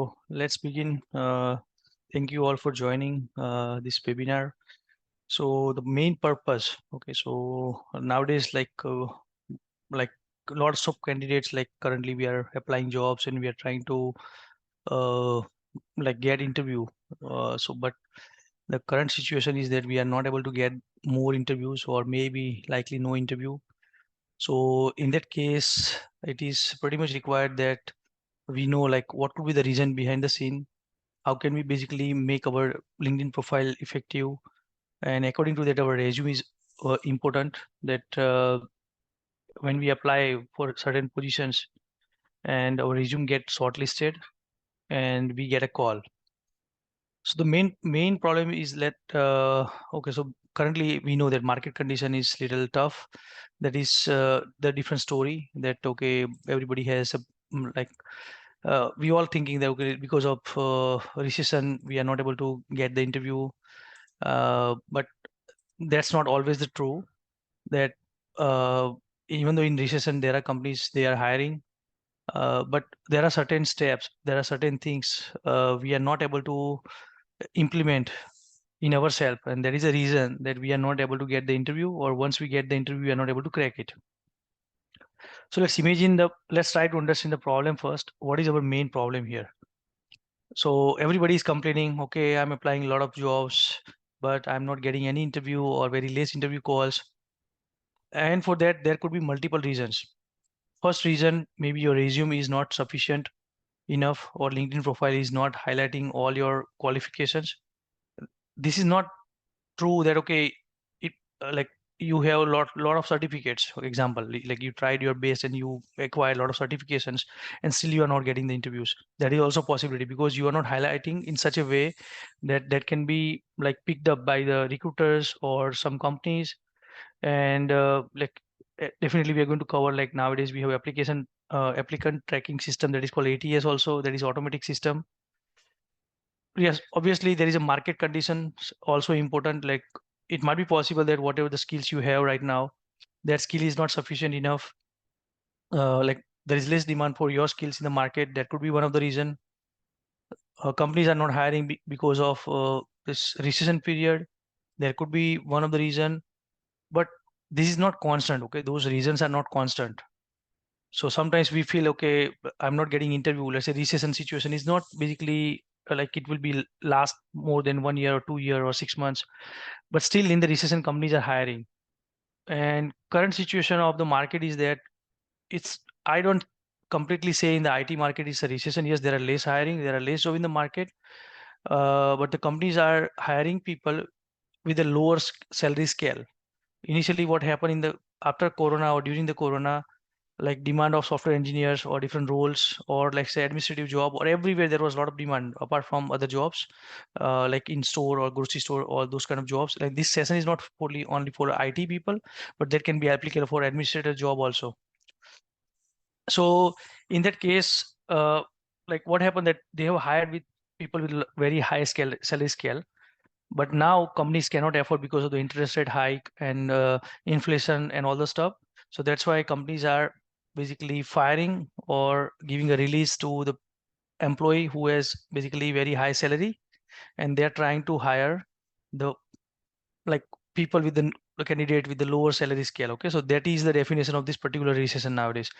So let's begin. Thank you all for joining this webinar. So the main purpose, okay, so nowadays like lots of candidates, like currently we are applying jobs and we are trying to uh, like get interview. But the current situation is that we are not able to get more interviews or maybe likely no interview. So in that case, it is pretty much required that we know like what could be the reason behind the scene. How can we basically make our LinkedIn profile effective, and according to that our resume is important, that when we apply for certain positions and our resume gets shortlisted and we get a call. So the main problem is that okay, so currently we know that market condition is little tough. That is the different story, that okay, everybody has a like we all thinking that okay, because of recession we are not able to get the interview, but that's not always the true. That uh, even though in recession there are companies they are hiring, but there are certain steps, there are certain things we are not able to implement in ourselves, and that is a reason that we are not able to get the interview, or once we get the interview we are not able to crack it. So let's try to understand the problem first. What is our main problem here? So everybody is complaining, okay, I'm applying a lot of jobs, but I'm not getting any interview or very less interview calls. And for that, there could be multiple reasons. First reason, maybe your resume is not sufficient enough, or LinkedIn profile is not highlighting all your qualifications. This is not true that, okay, it like you have a lot of certificates, for example, like you tried your best and you acquired a lot of certifications and still you are not getting the interviews. That is also a possibility because you are not highlighting in such a way that that can be like picked up by the recruiters or some companies. And definitely we are going to cover, like nowadays we have applicant tracking system, that is called ATS, also that is automatic system. Yes, obviously there is a market conditions also important. Like it might be possible that whatever the skills you have right now, that skill is not sufficient enough. Like there is less demand for your skills in the market. That could be one of the reason. Companies are not hiring because of this recession period. There could be one of the reason, but this is not constant. Okay, those reasons are not constant. So sometimes we feel, okay, I'm not getting interview. Let's say recession situation is not basically like it will be last more than 1 year or 2 year or 6 months, but still in the recession companies are hiring. And current situation of the market is that it's, I don't completely say in the IT market is a recession. Yes, there are less hiring, there are less job in the market, but the companies are hiring people with a lower salary scale. Initially, what happened in the after Corona or during the Corona, like demand of software engineers or different roles, or like say administrative job, or everywhere there was a lot of demand apart from other jobs, like in store or grocery store, all those kind of jobs. Like this session is not only for IT people, but that can be applicable for administrator job also. So in that case, like what happened that they have hired with people with very high scale salary scale, but now companies cannot afford because of the interest rate hike and inflation and all the stuff. So that's why companies are basically firing or giving a release to the employee who has basically very high salary, and they're trying to hire the like people with the candidate with the lower salary scale. Okay, so that is the definition of this particular recession nowadays.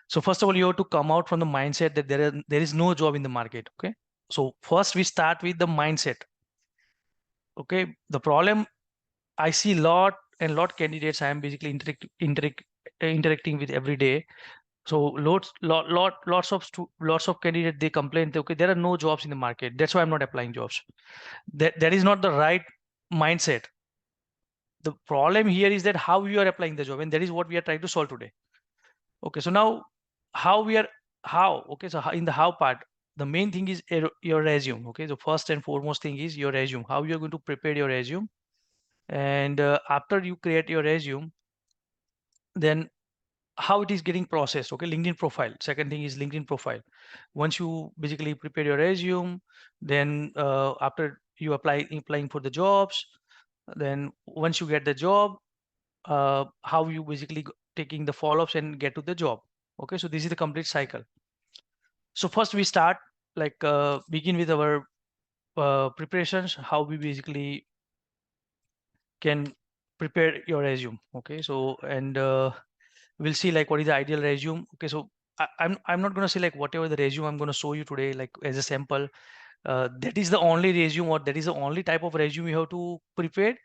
So first of all, you have to come out from the mindset that there is no job in the market. Okay, so first we start with the mindset. Okay, the problem, I see lot candidates I am basically interacting with every day. So lots of candidates, they complain that, okay, there are no jobs in the market. That's why I'm not applying jobs. That is not the right mindset. The problem here is that how you are applying the job, and that is what we are trying to solve today. Okay, so now how we are how okay, so in the how part, the main thing is your resume. Okay, so first and foremost thing is your resume. How you are going to prepare your resume, and after you create your resume, then how it is getting processed. Okay, LinkedIn profile, second thing is LinkedIn profile. Once you basically prepare your resume, then after you applying for the jobs, then once you get the job, how you basically taking the follow-ups and get to the job. Okay, so this is the complete cycle. So first we start begin with our preparations, how we basically can prepare your resume. Okay, so and we'll see like what is the ideal resume. Okay, so I'm not gonna say like whatever the resume I'm gonna show you today like as a sample. That is the only resume or that is the only type of resume you have to prepare.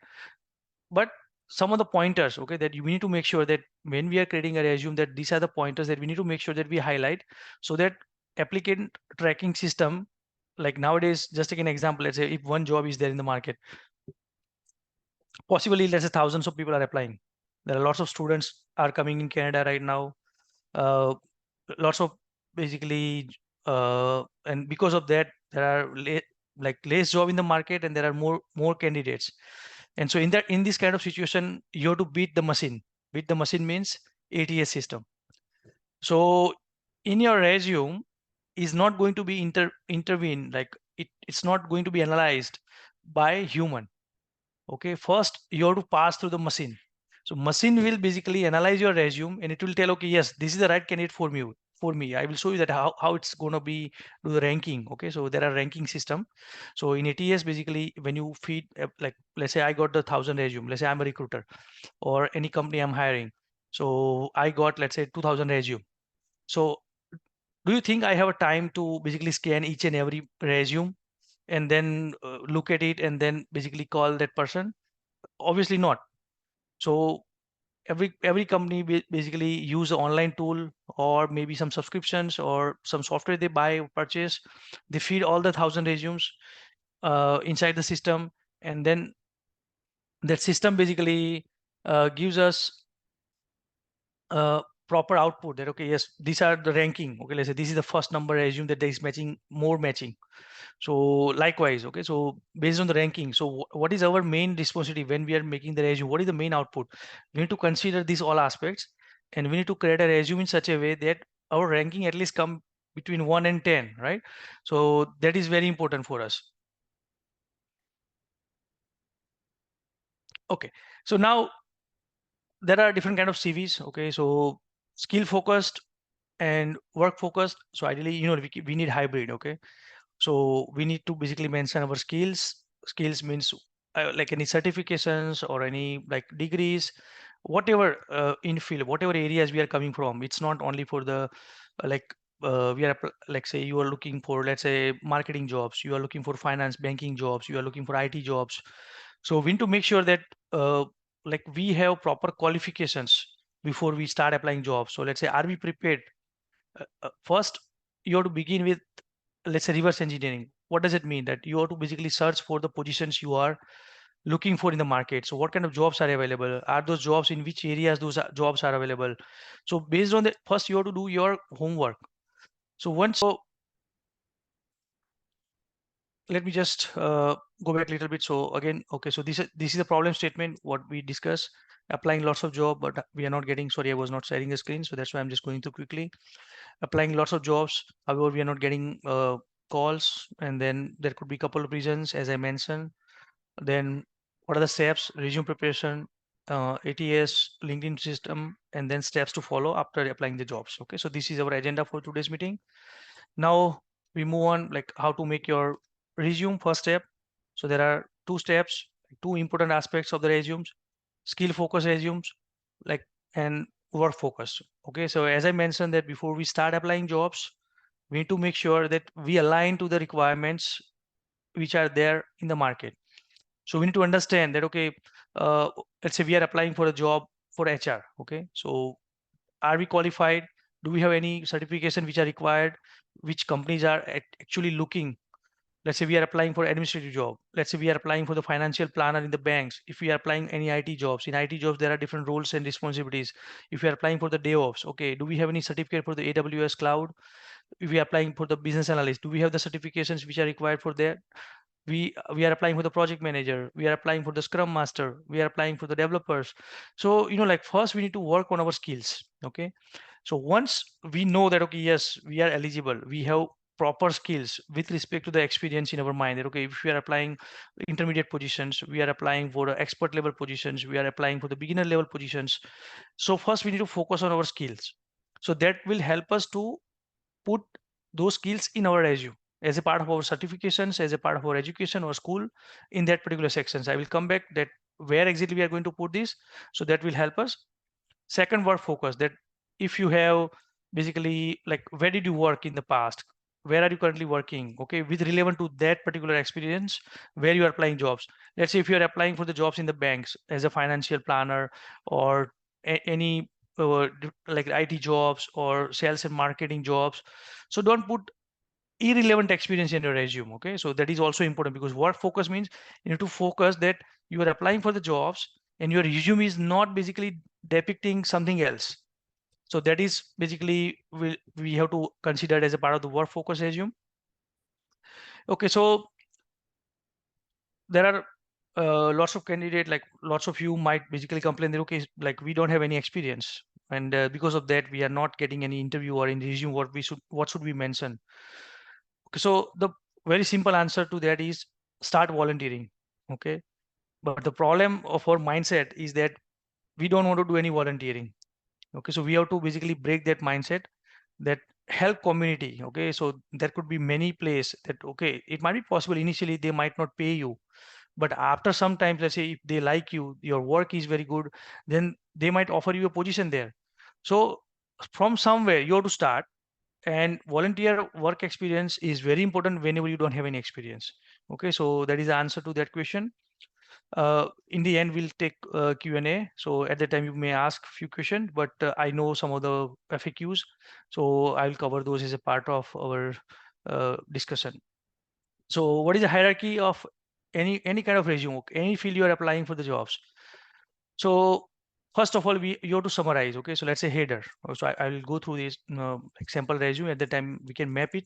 But some of the pointers, okay, that you need to make sure that when we are creating a resume, that these are the pointers that we need to make sure that we highlight, so that applicant tracking system, like nowadays, just take an example. Let's say if one job is there in the market, possibly let's say thousands of people are applying. There are lots of students are coming in Canada right now. Uh, Lots of basically, and because of that, there are like less job in the market, and there are more candidates. And so in this kind of situation, you have to beat the machine. Beat the machine means ATS system. So in your resume is not going to be intervene, like it's not going to be analyzed by human. Okay, first you have to pass through the machine. So machine will basically analyze your resume, and it will tell, okay, yes, this is the right candidate for me. For me, I will show you that how it's going to be do the ranking. Okay, so there are ranking system. So in ATS, basically, when you feed like, let's say I got the 1,000 resume. Let's say I'm a recruiter or any company I'm hiring. So I got, let's say, 2,000 resume. So do you think I have a time to basically scan each and every resume and then look at it and then basically call that person? Obviously not. So every company basically use an online tool or maybe some subscriptions or some software they buy or purchase. They feed all the 1,000 resumes inside the system, and then that system basically gives us proper output that, okay, yes, these are the ranking. Okay, let's say this is the first number resume that there is matching, more matching. So likewise, okay, so based on the ranking, so what is our main responsibility when we are making the resume? What is the main output? We need to consider these all aspects, and we need to create a resume in such a way that our ranking at least come between 1 and 10, right? So that is very important for us. Okay, so now there are different kind of CVs. Okay, so skill focused and work focused. So ideally, we need hybrid. Okay, so we need to basically mention our skills. Skills means like any certifications or any like degrees, whatever in field, whatever areas we are coming from. It's not only for the like we are like, say you are looking for, let's say, marketing jobs, you are looking for finance banking jobs, you are looking for IT jobs. So we need to make sure that like we have proper qualifications before we start applying jobs. So let's say, are we prepared? First, you have to begin with, let's say, reverse engineering. What does it mean? That you have to basically search for the positions you are looking for in the market. So what kind of jobs are available? Are those jobs in which areas those jobs are available? So based on that, first you have to do your homework. So once, so let me just go back a little bit. So again, okay, so this is the problem statement what we discuss. Applying lots of job, but we are not getting. Sorry, I was not sharing the screen, so that's why I'm just going through quickly. Applying lots of jobs, however, we are not getting calls, and then there could be a couple of reasons, as I mentioned. Then what are the steps? Resume preparation, ATS, LinkedIn system, and then steps to follow after applying the jobs. Okay, so this is our agenda for today's meeting. Now we move on, like how to make your resume. First step. So there are two steps, two important aspects of the resumes: skill focused resumes, like, and work focused. Okay, so as I mentioned that before we start applying jobs, we need to make sure that we align to the requirements which are there in the market. So we need to understand that, okay, uh, let's say we are applying for a job for HR. Okay, so are we qualified? Do we have any certification which are required? Which companies are actually looking? Let's say we are applying for administrative job. Let's say we are applying for the financial planner in the banks. If we are applying any IT jobs, in IT jobs there are different roles and responsibilities. If we are applying for the DevOps, okay, do we have any certificate for the AWS cloud? If we are applying for the business analyst, do we have the certifications which are required for that? We are applying for the project manager, we are applying for the scrum master, we are applying for the developers. So like first we need to work on our skills. Okay, so once we know that, okay, yes, we are eligible, we have proper skills with respect to the experience in our mind, that, okay, if we are applying intermediate positions, we are applying for the expert level positions, we are applying for the beginner level positions. So first we need to focus on our skills, so that will help us to put those skills in our resume. as a part of our certifications, as a part of our education or school in that particular sections. I will come back that where exactly we are going to put this, so that will help us. Second, work focus, that if you have basically like where did you work in the past, where are you currently working, okay, with relevant to that particular experience, where you are applying jobs. Let's say if you are applying for the jobs in the banks as a financial planner, or any like IT jobs or sales and marketing jobs, so don't put irrelevant experience in your resume. Okay, so that is also important, because work focus means you need to focus that you are applying for the jobs and your resume is not basically depicting something else. So that is basically we have to consider it as a part of the work focus resume. Okay, so there are lots of candidates, like lots of you might basically complain that okay, like we don't have any experience, and because of that we are not getting any interview or in resume what should we mention. Okay, so the very simple answer to that is start volunteering. Okay, but the problem of our mindset is that we don't want to do any volunteering. Okay, so we have to basically break that mindset, that help community. Okay, so there could be many places that okay, it might be possible initially they might not pay you, but after some time, let's say if they like you, your work is very good, then they might offer you a position there. So from somewhere you have to start, and volunteer work experience is very important whenever you don't have any experience. Okay, so that is the answer to that question. In the end we'll take Q&A, so at the time you may ask few questions, but I know some of the FAQs, so I'll cover those as a part of our discussion. So what is the hierarchy of any kind of resume, any field you are applying for the jobs? So first of all, you have to summarize. Okay, so let's say header. So I will go through this example resume. At the time we can map it.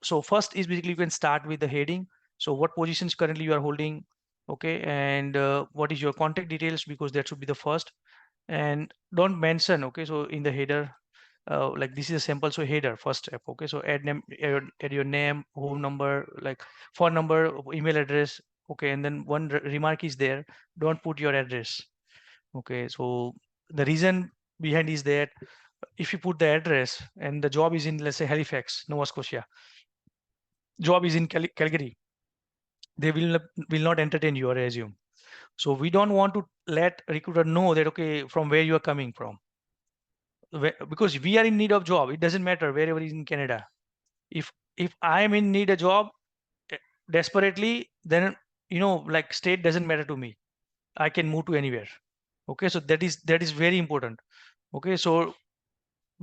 So first is basically you can start with the heading. So what positions currently you are holding, okay, and what is your contact details, because that should be the first. And don't mention, okay, so in the header, like this is a sample, so header first step. Okay, so add name, add your name, home number, like phone number, email address. Okay, and then one remark is there, don't put your address. Okay, so the reason behind is that if you put the address and the job is in, let's say, Halifax, Nova Scotia, job is in Calgary, they will not entertain your resume. So we don't want to let recruiter know that okay, from where you are coming from. Because we are in need of job, it doesn't matter wherever is in Canada. If I am in need a job eh, desperately, then like state doesn't matter to me. I can move to anywhere. Okay, so that is very important. Okay, so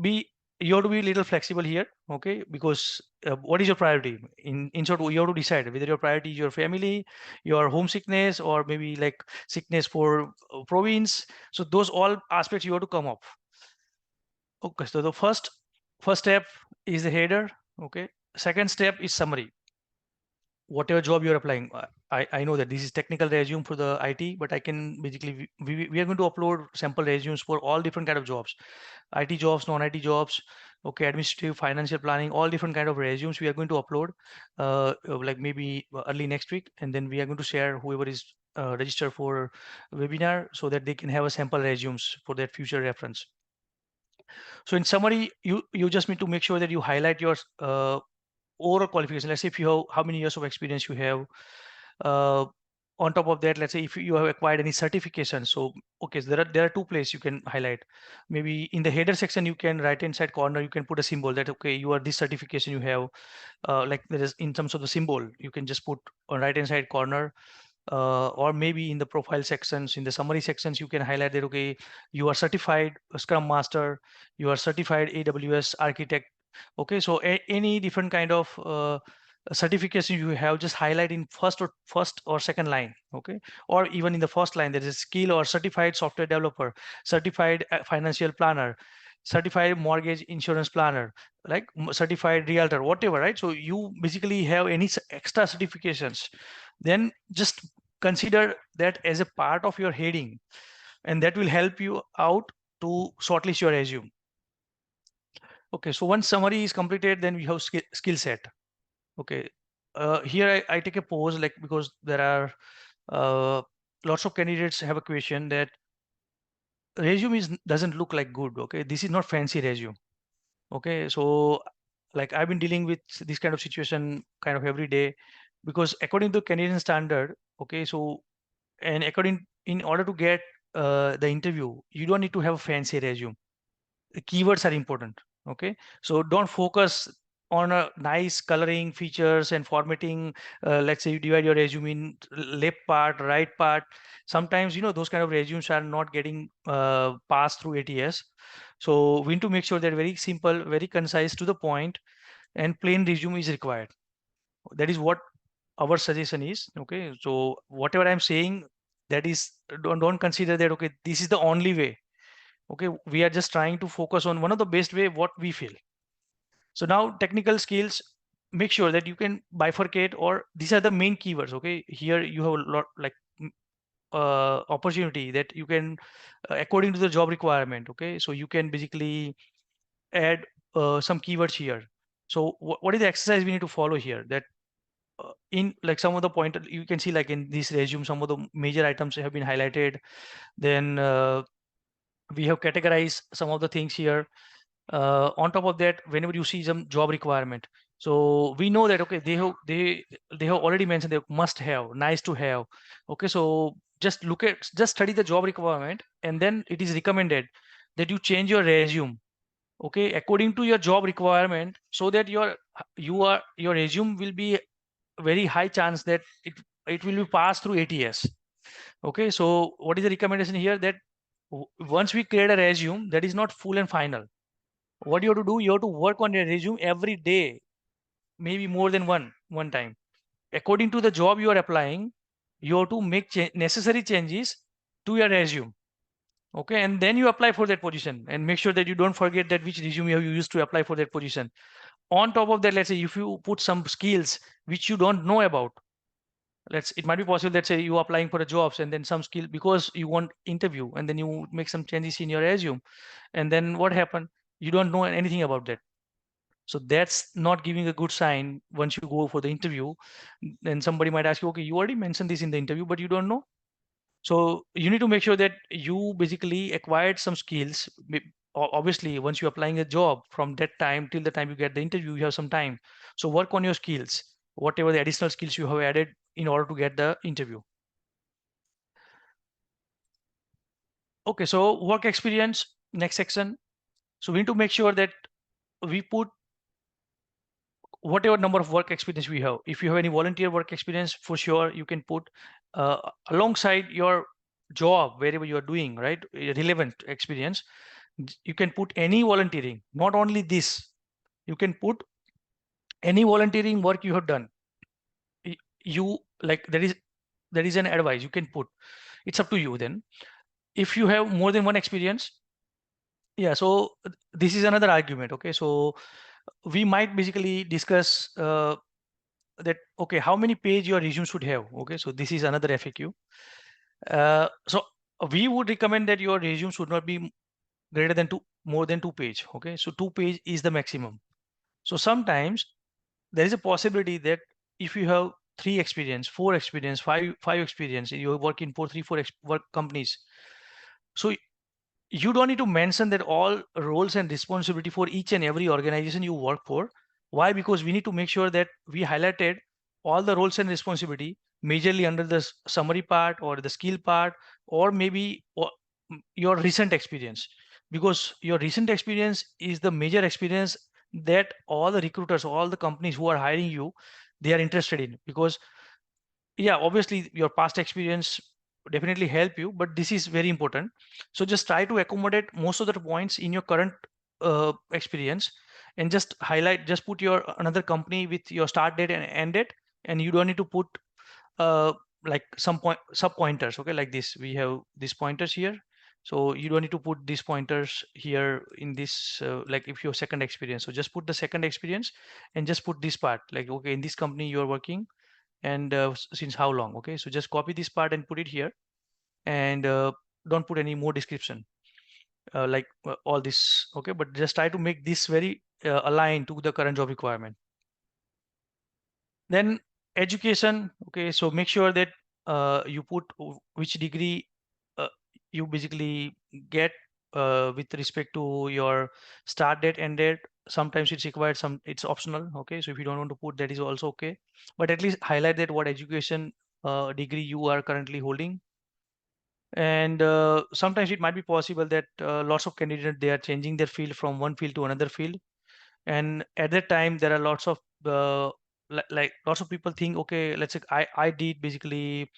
be you have to be a little flexible here. Okay, because what is your priority? In short, you have to decide whether your priority is your family, your homesickness, or maybe like sickness for province. So those all aspects you have to come up. Okay, so the first step is the header. Okay, second step is summary. Whatever job you're applying, I know that this is technical resume for the IT, but I can basically we are going to upload sample resumes for all different kind of jobs, IT jobs, non-IT jobs, okay, administrative, financial planning, all different kind of resumes we are going to upload, like maybe early next week, and then we are going to share whoever is registered for webinar, so that they can have a sample resumes for their future reference. So in summary, you just need to make sure that you highlight your overall qualification. Let's say if you have how many years of experience you have. Uh, on top of that, let's say if you have acquired any certification. So okay, so there are two places you can highlight. Maybe in the header section, you can right hand side corner, you can put a symbol that okay, you are this certification you have. Like there is in terms of the symbol, you can just put on right hand side corner, or maybe in the profile sections, in the summary sections, you can highlight that okay, you are certified Scrum Master, you are certified AWS Architect. Okay, so any different kind of certification you have, just highlight in first or second line. Okay, or even in the first line, there is a skill or certified software developer, certified financial planner, certified mortgage insurance planner, like certified realtor, whatever, right? So you basically have any extra certifications, then just consider that as a part of your heading, and that will help you out to shortlist your resume. Okay, so once summary is completed, then we have skill set. Okay, here I take a pause, like because there are lots of candidates have a question that resume doesn't look like good. Okay, this is not fancy resume. Okay, so like I've been dealing with this kind of situation kind of every day, because according to Canadian standard, okay, so and according in order to get the interview, you don't need to have a fancy resume. The keywords are important. Okay, so don't focus on a nice coloring features and formatting. Let's say you divide your resume in left part, right part. Sometimes those kind of resumes are not getting passed through ATS. So we need to make sure that very simple, very concise, to the point, and plain resume is required. That is what our suggestion is. Okay, so whatever I'm saying, that is, don't consider that okay, this is the only way. Okay, we are just trying to focus on one of the best way what we feel. So now technical skills, make sure that you can bifurcate, or these are the main keywords. Okay, here you have a lot like opportunity that you can according to the job requirement. Okay, so you can basically add some keywords here. So what is the exercise we need to follow here? That in like some of the point you can see, like in this resume, some of the major items have been highlighted. Then we have categorized some of the things here. On top of that, whenever you see some job requirement, so we know that okay, they have already mentioned they must have, nice to have. Okay, so just study the job requirement, and then it is recommended that you change your resume, okay, according to your job requirement, so that your resume will be very high chance that it will be passed through ATS. Okay, so what is the recommendation here? That once we create a resume, that is not full and final. What you have to do, you have to work on your resume every day, maybe more than one time. According to the job you are applying, you have to make necessary changes to your resume. Okay, and then you apply for that position, and make sure that you don't forget that which resume you have used to apply for that position. On top of that, let's say if you put some skills which you don't know about, it might be possible that say you are applying for a jobs, and then some skill, because you want interview, and then you make some changes in your resume, and then what happened, you don't know anything about that. So that's not giving a good sign. Once you go for the interview, then somebody might ask you, okay, you already mentioned this in the interview, but you don't know. So you need to make sure that you basically acquired some skills. Obviously, once you're applying a job, from that time till the time you get the interview, you have some time. So work on your skills, whatever the additional skills you have added in order to get the interview. Okay, so work experience, next section. So we need to make sure that we put whatever number of work experience we have. If you have any volunteer work experience, for sure you can put alongside your job, wherever you are doing, right? Relevant experience. You can put any volunteering, not only this. You can put any volunteering work you have done. You like there is an advice you can put. It's up to you then. If you have more than one experience, yeah. So this is another argument. Okay, so we might basically discuss that okay, how many page your resume should have. Okay, so this is another FAQ. So we would recommend that your resume should not be greater than more than 2 page. Okay, so 2 page is the maximum. So sometimes there is a possibility that if you have 3 experience, 4 experience, five experience, you work in four work companies, so you don't need to mention that all roles and responsibility for each and every organization you work for. Why? Because we need to make sure that we highlighted all the roles and responsibility majorly under the summary part or the skill part, or maybe your recent experience, because your recent experience is the major experience that all the recruiters, all the companies who are hiring you, they are interested in. Because yeah, obviously your past experience definitely help you, but this is very important. So just try to accommodate most of the points in your current experience, and just highlight, just put your another company with your start date and end date, and you don't need to put uh, like some sub pointers. Okay, like this, we have these pointers here, so you don't need to put these pointers here in this like if your second experience, so just put the second experience, and just put this part, like okay, in this company you are working, and since how long. Okay, so just copy this part and put it here, and don't put any more description like all this. Okay, but just try to make this very aligned to the current job requirement. Then education. Okay, so make sure that you put which degree uh, you basically get with respect to your start date, end date, sometimes it's required, it's optional. Okay, so if you don't want to put, that is also okay, but at least highlight that what education degree you are currently holding. And sometimes it might be possible that lots of candidates, they are changing their field from one field to another field, and at that time there are lots of like lots of people think, okay, let's say I did basically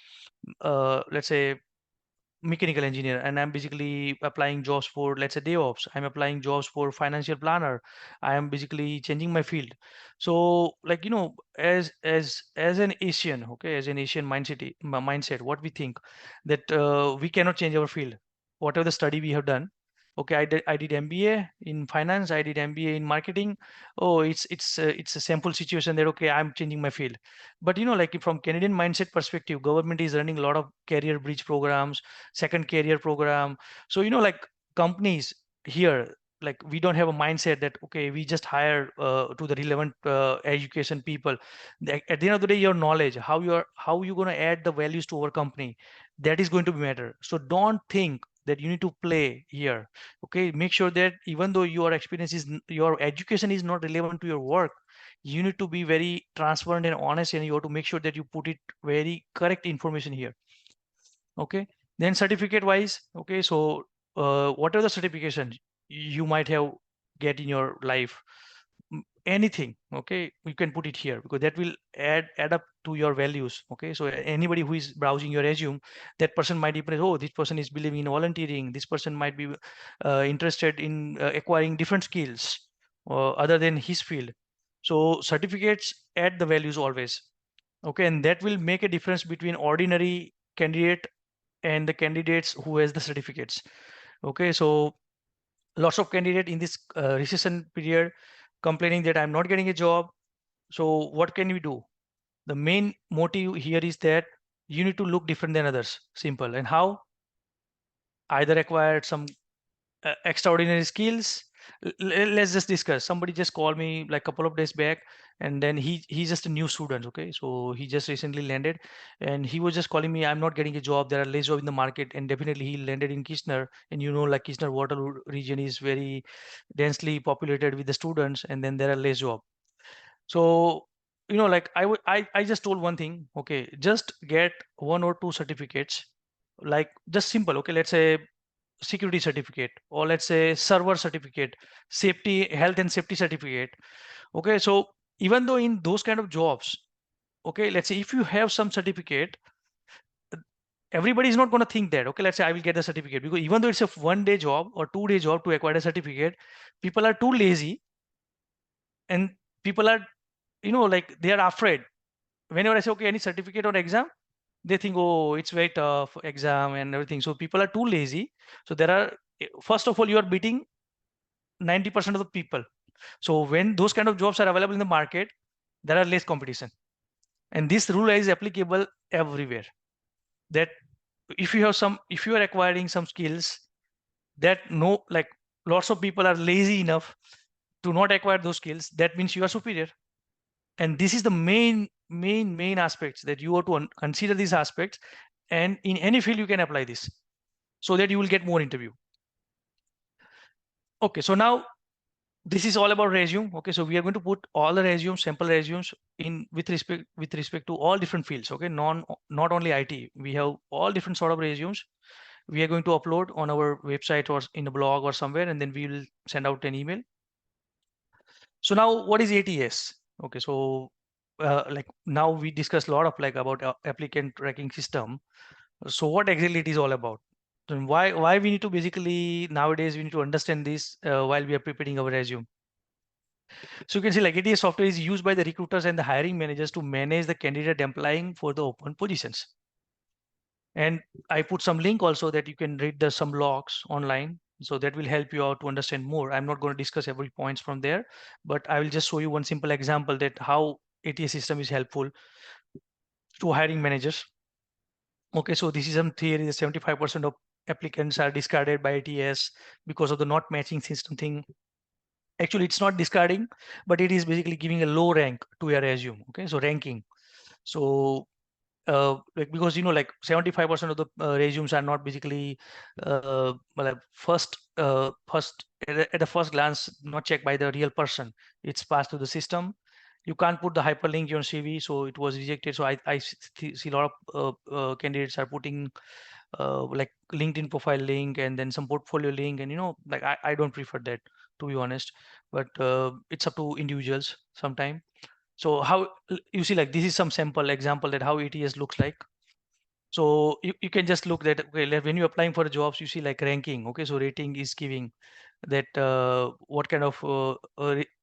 let's say mechanical engineer, and I'm basically applying jobs for, let's say, DevOps. I'm applying jobs for financial planner. I am basically changing my field. So like, as an Asian, okay, as an Asian mindset, what we think that we cannot change our field, whatever the study we have done. Okay, I did MBA in finance, I did MBA in marketing. Oh, it's a simple situation that, okay, I'm changing my field. But like from Canadian mindset perspective, government is running a lot of career bridge programs, second career program. So like companies here, like we don't have a mindset that, okay, we just hire to the relevant education people. At the end of the day, your knowledge, how you going to add the values to our company, that is going to be matter. So don't think that you need to play here. Okay, make sure that even though your experience is your education is not relevant to your work, you need to be very transparent and honest, and you have to make sure that you put it very correct information here. Okay, then certificate wise, okay, so what are the certifications you might have get in your life? Anything, okay, you can put it here, because that will add up to your values. Okay, so anybody who is browsing your resume, that person might be, oh, this person is believing in volunteering, this person might be interested in acquiring different skills other than his field. So certificates add the values always. Okay, and that will make a difference between ordinary candidate and the candidates who has the certificates. Okay, so lots of candidate in this recession period complaining that I'm not getting a job. So what can we do? The main motive here is that you need to look different than others. Simple. And how? Either acquire some extraordinary skills. Let's just discuss. Somebody just called me like a couple of days back, and then he's just a new student. Okay, so he just recently landed, and he was just calling me, I'm not getting a job, there are less job in the market. And definitely he landed in Kitchener, and like Kitchener Waterloo region is very densely populated with the students, and then there are less job. So like I just told one thing. Okay, just get one or two certificates, like just simple. Okay, let's say security certificate, or let's say server certificate, safety, health and safety certificate. Okay, so even though in those kind of jobs, okay, let's say if you have some certificate, everybody is not going to think that, okay, let's say I will get the certificate, because even though it's a 1 day job or 2 day job to acquire a certificate, people are too lazy, and people are like they are afraid. Whenever I say, okay, any certificate or exam, they think, oh, it's very tough exam and everything. So people are too lazy. So there are, first of all, you are beating 90% of the people. So when those kind of jobs are available in the market, there are less competition. And this rule is applicable everywhere. That if you are acquiring some skills that like lots of people are lazy enough to not acquire those skills, that means you are superior. And this is the main aspects that you have to consider these aspects. And in any field, you can apply this so that you will get more interview. Okay, so now this is all about resume. Okay, so we are going to put all the resumes, sample resumes in with respect to all different fields. Okay, not only IT, we have all different sort of resumes. We are going to upload on our website or in a blog or somewhere, and then we will send out an email. So now, what is ATS? Okay, so like now we discussed a lot of like about applicant tracking system. So what exactly it is all about? And why we need to basically nowadays we need to understand this while we are preparing our resume. So you can see like ATS software is used by the recruiters and the hiring managers to manage the candidate applying for the open positions. And I put some link also that you can read some logs online. So that will help you out to understand more. I'm not going to discuss every points from there, but I will just show you one simple example that how ATS system is helpful to hiring managers. Okay, so this is some theory that 75% of applicants are discarded by ATS because of the not matching system thing. Actually, it's not discarding, but it is basically giving a low rank to your resume. Okay, so ranking. So like, because like 75% of the resumes are not basically like first at the first glance not checked by the real person. It's passed to the system. You can't put the hyperlink on CV, so it was rejected. So I see a lot of candidates are putting like LinkedIn profile link and then some portfolio link, and like I don't prefer that, to be honest. But it's up to individuals sometime. So how you see, like, this is some sample example that how ATS looks like. So you can just look that, okay, like when you're applying for jobs, you see like ranking. Okay, so rating is giving that what kind of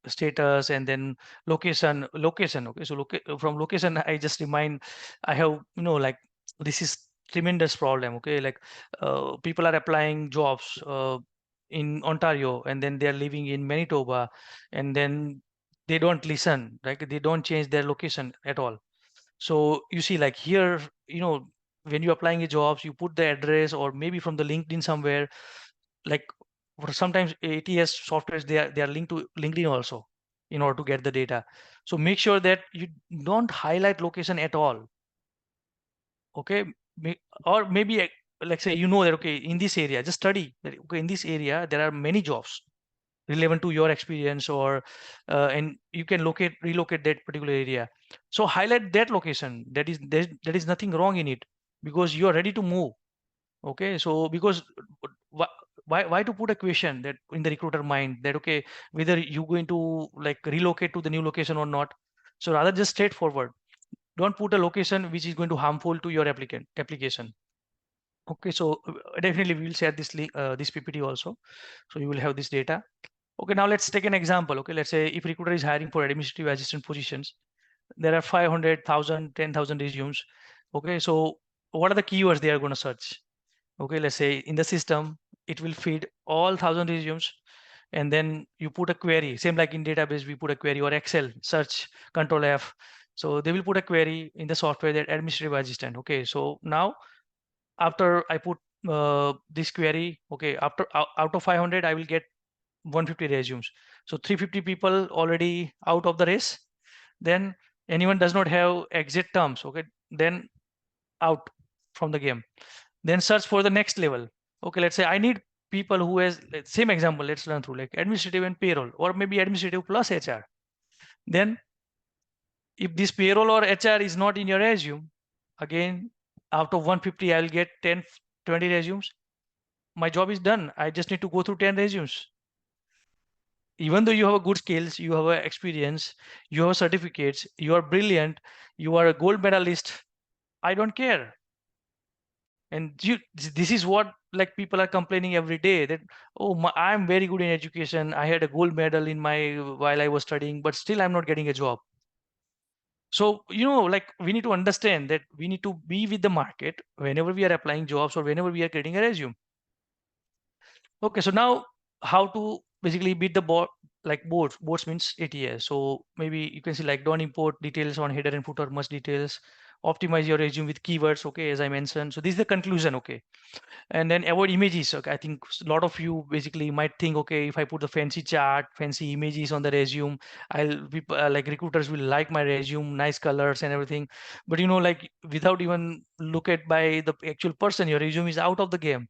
status, and then location. Okay, so from location, I just remind, I have, like, this is tremendous problem. Okay, like people are applying jobs in Ontario, and then they are living in Manitoba, and then they don't listen, like they don't change their location at all. So you see, like here, when you're applying a jobs, you put the address or maybe from the LinkedIn somewhere. Like, for sometimes ATS softwares, they are linked to LinkedIn also in order to get the data. So make sure that you don't highlight location at all. Okay, or maybe like say that, okay, in this area, just study that, okay, in this area there are many jobs relevant to your experience, or and you can relocate that particular area. So highlight that location. That is nothing wrong in it, because you are ready to move. Okay, so because why to put a question that in the recruiter mind that, okay, whether you going to like relocate to the new location or not. So rather, just straightforward, don't put a location which is going to harmful to your application. Okay, so definitely we will share this link, this PPT also, so you will have this data. Okay, now let's take an example. Okay, let's say if recruiter is hiring for administrative assistant positions, there are 500,000, 10,000 resumes. Okay, so what are the keywords they are going to search? Okay, let's say in the system, it will feed all 1,000 resumes, and then you put a query, same like in database, we put a query, or Excel, search, Control F. So they will put a query in the software that administrative assistant. Okay, so now after I put this query, okay, out of 500, I will get 150 resumes. So 350 people already out of the race. Then anyone does not have exit terms, okay, then out from the game. Then search for the next level. Okay, let's say I need people who has, same example, let's run through like administrative and payroll, or maybe administrative plus HR. Then if this payroll or HR is not in your resume, again, out of 150, I'll get 10, 20 resumes. My job is done. I just need to go through 10 resumes. Even though you have a good skills, you have a experience, you have certificates, you are brilliant, you are a gold medalist, I don't care. And this is what like people are complaining every day that, oh, I'm very good in education, I had a gold medal in my while I was studying, but still I'm not getting a job. So like we need to understand that we need to be with the market whenever we are applying jobs or whenever we are getting a resume. Okay, so now how to basically beat the board, like boards means ATS. So maybe you can see like don't import details on header and footer, much details, optimize your resume with keywords. Okay, as I mentioned. So this is the conclusion. Okay, and then avoid images. Okay, I think a lot of you basically might think, okay, if I put the fancy chart, fancy images on the resume, I'll be like recruiters will like my resume, nice colors and everything. But like without even look at by the actual person, your resume is out of the game.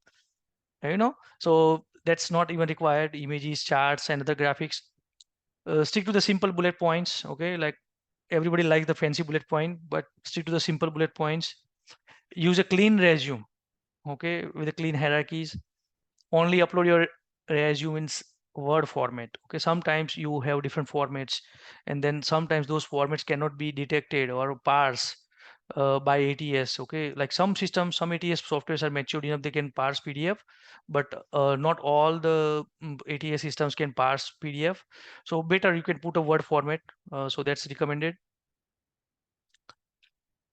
So that's not even required. Images, charts, and other graphics. Stick to the simple bullet points. Okay, like everybody likes the fancy bullet point, but stick to the simple bullet points. Use a clean resume. Okay, with the clean hierarchies. Only upload your resume in Word format. Okay, sometimes you have different formats, and then sometimes those formats cannot be detected or parsed by ATS. Okay, like some systems, some ATS softwares are matured enough they can parse PDF, but not all the ATS systems can parse PDF. So better you can put a Word format. So that's recommended.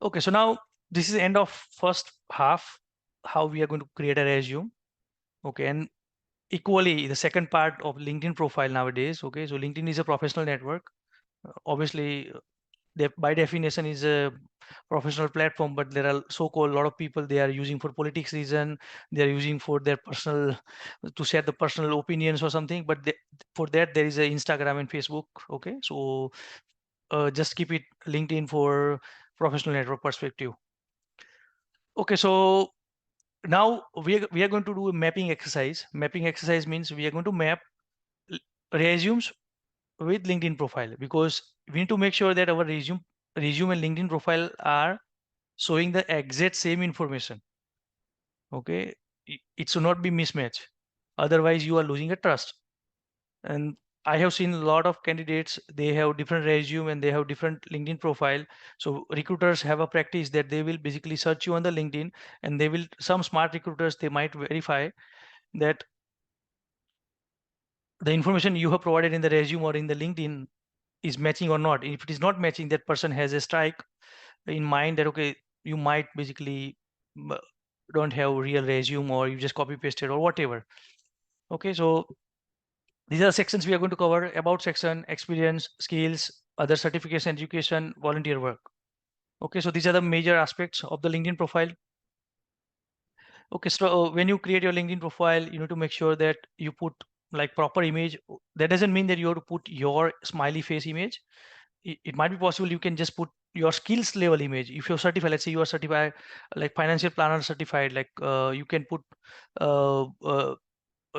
Okay, so now this is the end of first half, how we are going to create a resume. Okay, and equally the second part of LinkedIn profile nowadays. Okay, so LinkedIn is a professional network. Obviously, by definition is a professional platform, but there are so-called a lot of people they are using for politics reason, they are using for their personal, to share the personal opinions or something, but for that there is a Instagram and Facebook. Okay, so just keep it LinkedIn for professional network perspective. Okay, so now we are going to do a mapping exercise. Mapping exercise means we are going to map l- resumes with LinkedIn profile, because we need to make sure that our resume and LinkedIn profile are showing the exact same information. Okay, it should not be mismatched. Otherwise, you are losing a trust. And I have seen a lot of candidates, they have different resume and they have different LinkedIn profile. So recruiters have a practice that they will basically search you on the LinkedIn, and they will, some smart recruiters, they might verify that the information you have provided in the resume or in the LinkedIn is matching or not. If it is not matching, that person has a strike in mind that, okay, you might basically m- don't have real resume, or you just copy pasted or whatever. Okay, so these are sections we are going to cover: about section, experience, skills, other certification, education, volunteer work. Okay, so these are the major aspects of the LinkedIn profile. Okay, so when you create your LinkedIn profile, you need to make sure that you put like proper image. That doesn't mean that you have to put your smiley face image. It might be possible you can just put your skills level image. If you're certified, let's say you are certified like financial planner certified, like you can put uh, uh,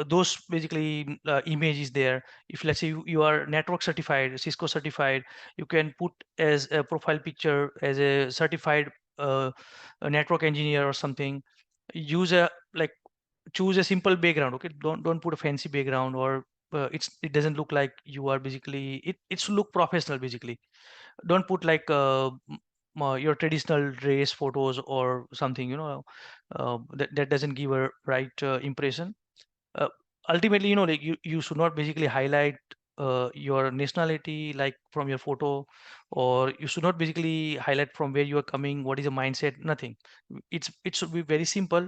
those basically images there. If let's say you are network certified, Cisco certified, you can put as a profile picture as a certified a network engineer or something. Use a like choose a simple background. Okay, don't put a fancy background, or it doesn't look like you are basically, it should look professional basically. Don't put like your traditional race photos or something, that doesn't give a right impression. uh, Ultimately, like you should not basically highlight your nationality like from your photo, or you should not basically highlight from where you are coming, what is the mindset, nothing. It should be very simple.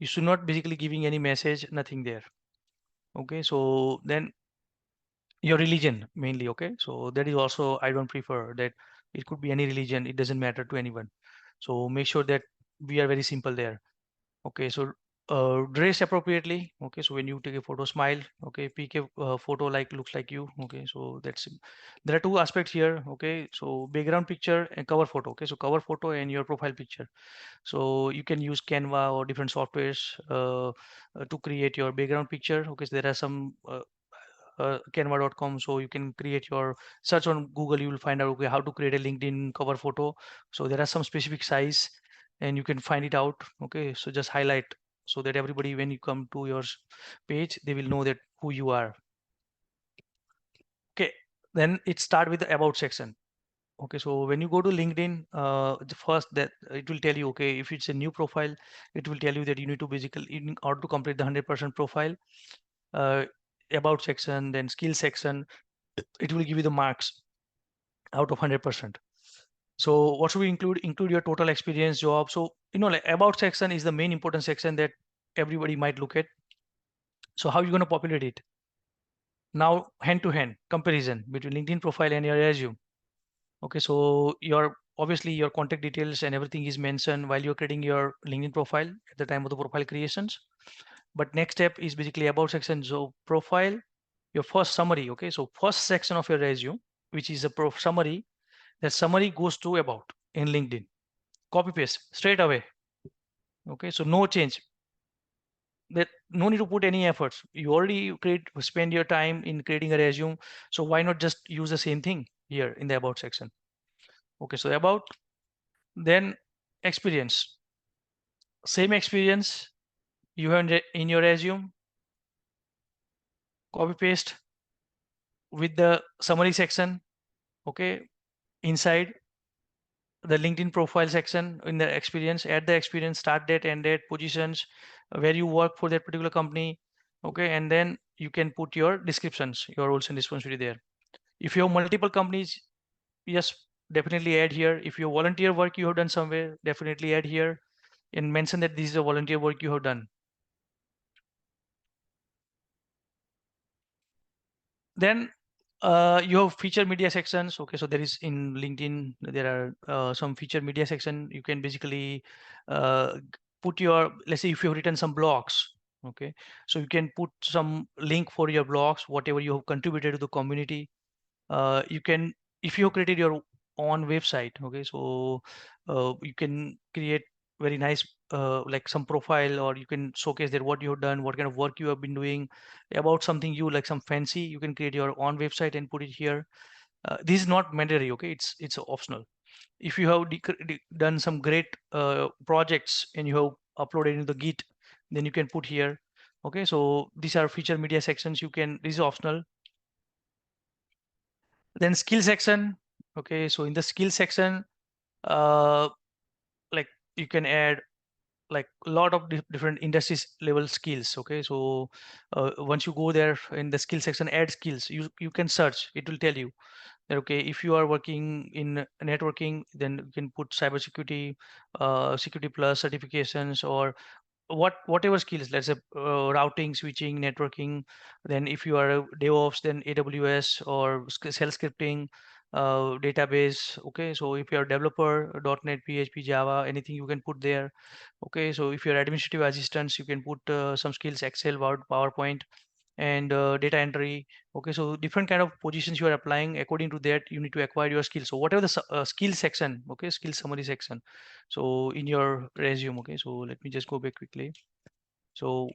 You should not basically giving any message, nothing there. Okay, so then your religion mainly. Okay, so that is also, I don't prefer that. It could be any religion, it doesn't matter to anyone. So make sure that we are very simple there. Okay, so dress appropriately. Okay, so when you take a photo, smile. Okay, pick a photo like looks like you. Okay, so there are two aspects here. Okay, so background picture and cover photo. Okay, so cover photo and your profile picture. So you can use Canva or different softwares to create your background picture. Okay, so there are some canva.com, so you can create your search on Google, you will find out, okay, how to create a LinkedIn cover photo. So there are some specific size and you can find it out. Okay, so just highlight so that everybody, when you come to your page, they will know that who you are. Okay, then it start with the about section. Okay, so when you go to LinkedIn, the first that it will tell you, okay, if it's a new profile, it will tell you that you need to basically, in order to complete the 100% profile, uh, about section, then skill section, it will give you the marks out of 100%. So what should we include? Include your total experience, job. So, like about section is the main important section that everybody might look at. So how are you going to populate it? Now, hand to hand comparison between LinkedIn profile and your resume. Okay, so obviously your contact details and everything is mentioned while you're creating your LinkedIn profile at the time of the profile creations. But next step is basically about section. So profile, your first summary. Okay, so first section of your resume, which is a summary. That summary goes to about in LinkedIn. Copy paste straight away. Okay, so no change. That no need to put any efforts. You already spend your time in creating a resume. So why not just use the same thing here in the about section? Okay, so about, then experience. Same experience you have in your resume. Copy paste with the summary section. Okay, inside the LinkedIn profile section in the experience, add the experience, start date, end date, positions, where you work for that particular company. Okay, and then you can put your descriptions, your roles and responsibility there. If you have multiple companies, yes, definitely add here. If you volunteer work you have done somewhere, definitely add here and mention that this is a volunteer work you have done. Then you have feature media sections. Okay, so there is in LinkedIn, there are some feature media section. You can basically put your, let's say if you have written some blogs. Okay, so you can put some link for your blogs, whatever you have contributed to the community. You can, if you have created your own website. Okay, so you can create very nice like some profile, or you can showcase that what you have done, what kind of work you have been doing about something you like, some fancy. You can create your own website and put it here. This is not mandatory, okay? It's optional. If you have done some great projects and you have uploaded into the Git, then you can put here. Okay, so these are feature media sections. You can, this is optional. Then skill section. Okay, so in the skill section, uh, like you can add like a lot of different industries level skills. Okay, so once you go there in the skill section, add skills, you can search. It will tell you that, okay, if you are working in networking, then you can put cybersecurity, security plus certifications, or whatever skills, let's say routing, switching, networking. Then if you are a DevOps, then AWS or shell scripting, database. Okay, so if you're a developer, .NET, PHP, Java, anything you can put there. Okay, so if you're administrative assistants, you can put some skills, Excel, Word, PowerPoint, and data entry. Okay, so different kind of positions you are applying. According to that, you need to acquire your skills. So whatever the skill section, okay, skill summary section, so in your resume. Okay, so let me just go back quickly. So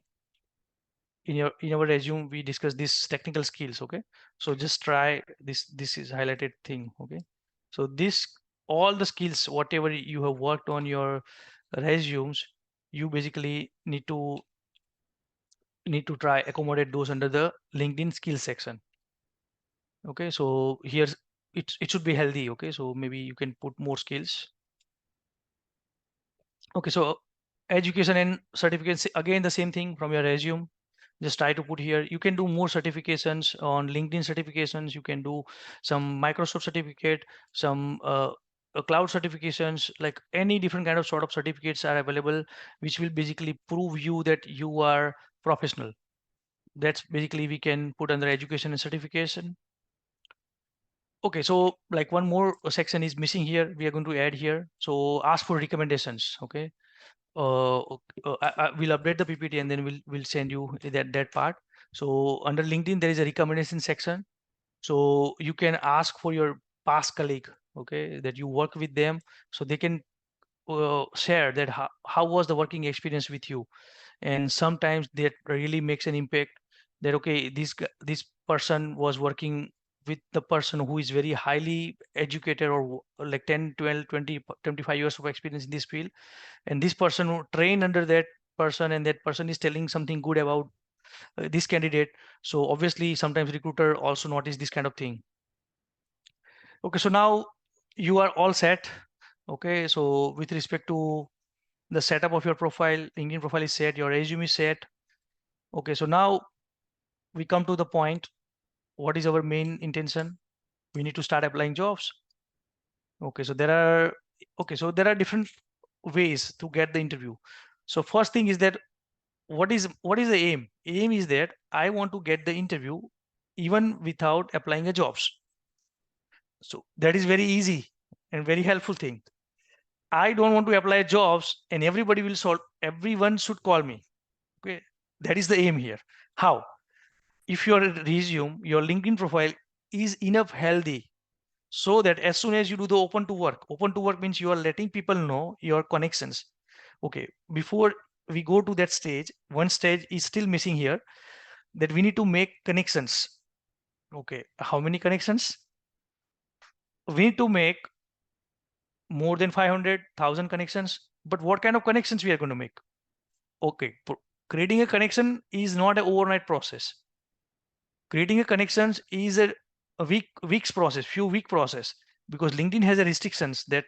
in our resume we discuss these technical skills. Okay, so just try this is highlighted thing. Okay, so this, all the skills whatever you have worked on your resumes, you basically need to try accommodate those under the LinkedIn skills section. Okay, so here's, it should be healthy. Okay, so maybe you can put more skills. Okay, so education and certificates, again the same thing from your resume. Just try to put here. You can do more certifications on LinkedIn. Certifications, you can do some Microsoft certificate, some cloud certifications, like any different kind of sort of certificates are available, which will basically prove you that you are professional. That's basically we can put under education and certification. Okay, so like one more section is missing here. We are going to add here. So ask for recommendations. Okay, we'll update the PPT and then we'll send you that part. So under LinkedIn there is a recommendation section. So you can ask for your past colleague, okay, that you work with them, so they can share that how was the working experience with you. And sometimes that really makes an impact, that okay, this person was working with the person who is very highly educated, or like 10, 12, 20, 25 years of experience in this field, and this person who trained under that person, and that person is telling something good about this candidate. So obviously sometimes recruiter also notice this kind of thing. Okay, so now you are all set. Okay, so with respect to the setup of your profile, LinkedIn profile is set, your resume is set. Okay, so now we come to the point, what is our main intention? We need to start applying jobs. Okay, so there are different ways to get the interview. So first thing is that, what is the aim is that I want to get the interview even without applying a jobs. So that is very easy and very helpful thing. I don't want to apply jobs and everyone should call me. Okay, that is the aim here. How? If your resume, your LinkedIn profile is enough healthy, so that as soon as you do the open to work means you are letting people know your connections. Okay, before we go to that stage, one stage is still missing here, that we need to make connections. Okay, how many connections? We need to make more than 500,000 connections. But what kind of connections we are going to make? Okay, creating a connection is not an overnight process. Creating a connections is a weeks process, few week process, because LinkedIn has a restrictions that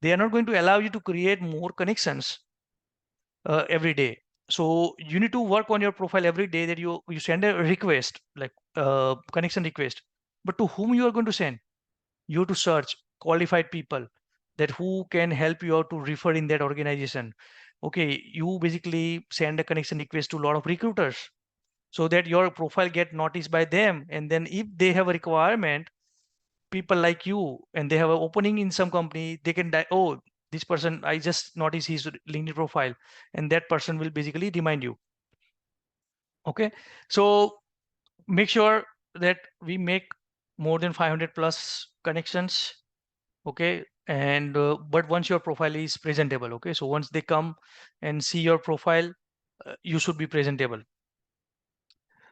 they are not going to allow you to create more connections every day. So you need to work on your profile every day, that you send a request, like connection request. But to whom you are going to send? You have to search qualified people, that who can help you out to refer in that organization. Okay, you basically send a connection request to a lot of recruiters, so that your profile get noticed by them, and then if they have a requirement, people like you, and they have an opening in some company, they can oh, this person, I just noticed his LinkedIn profile, and that person will basically remind you. Okay, so make sure that we make more than 500 plus connections. Okay, And but once your profile is presentable, okay, so once they come and see your profile, you should be presentable.